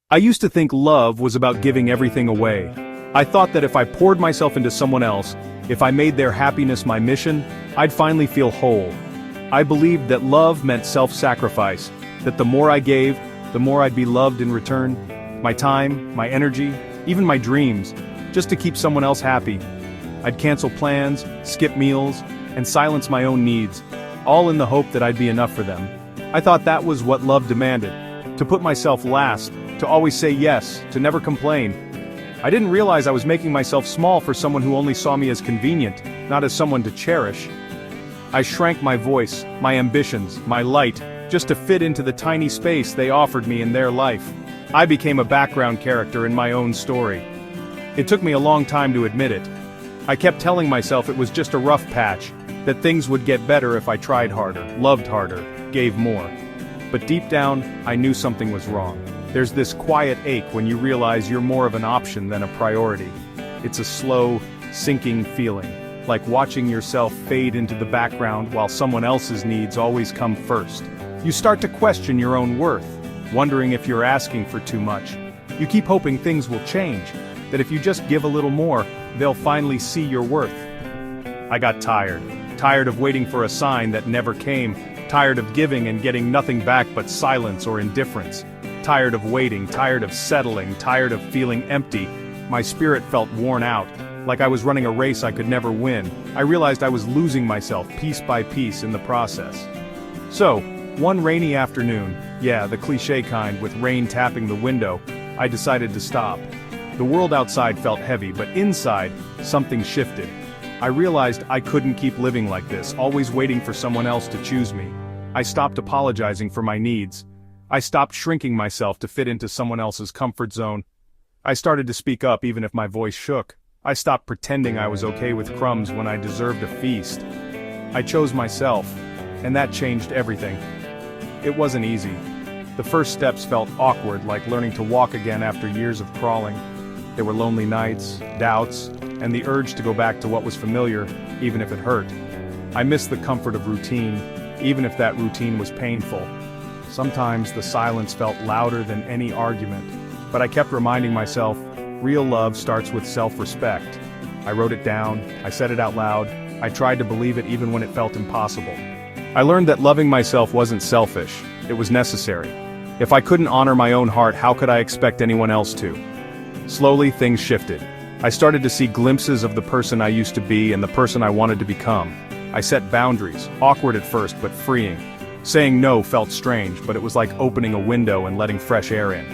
I used to think love was about giving everything away. I thought that if I poured myself into someone else, if I made their happiness my mission, I'd finally feel whole. I believed that love meant self-sacrifice, that the more I gave, the more I'd be loved in return. My time, my energy, even my dreams, just to keep someone else happy. I'd cancel plans, skip meals, and silence my own needs, all in the hope that I'd be enough for them. I thought that was what love demanded, to put myself last, to always say yes, to never complain. I didn't realize I was making myself small for someone who only saw me as convenient, not as someone to cherish. I shrank my voice, my ambitions, my light, just to fit into the tiny space they offered me in their life. I became a background character in my own story. It took me a long time to admit it. I kept telling myself it was just a rough patch, that things would get better if I tried harder, loved harder, gave more. But deep down, I knew something was wrong. There's this quiet ache when you realize you're more of an option than a priority. It's a slow, sinking feeling, like watching yourself fade into the background while someone else's needs always come first. You start to question your own worth, wondering if you're asking for too much. You keep hoping things will change, that if you just give a little more, they'll finally see your worth. I got tired of waiting for a sign that never came, tired of giving and getting nothing back but silence or indifference. Tired of waiting, tired of settling, tired of feeling empty. My spirit felt worn out, like I was running a race I could never win. I realized I was losing myself piece by piece in the process. So, one rainy afternoon, yeah, the cliché kind with rain tapping the window, I decided to stop. The world outside felt heavy, but inside, something shifted. I realized I couldn't keep living like this, always waiting for someone else to choose me. I stopped apologizing for my needs. I stopped shrinking myself to fit into someone else's comfort zone. I started to speak up even if my voice shook. I stopped pretending I was okay with crumbs when I deserved a feast. I chose myself, and that changed everything. It wasn't easy. The first steps felt awkward, like learning to walk again after years of crawling. There were lonely nights, doubts, and the urge to go back to what was familiar, even if it hurt. I missed the comfort of routine, even if that routine was painful. Sometimes the silence felt louder than any argument, but I kept reminding myself, real love starts with self-respect. I wrote it down, I said it out loud, I tried to believe it even when it felt impossible. I learned that loving myself wasn't selfish, it was necessary. If I couldn't honor my own heart, how could I expect anyone else to? Slowly, things shifted. I started to see glimpses of the person I used to be and the person I wanted to become. I set boundaries, awkward at first but freeing. Saying no felt strange, but it was like opening a window and letting fresh air in.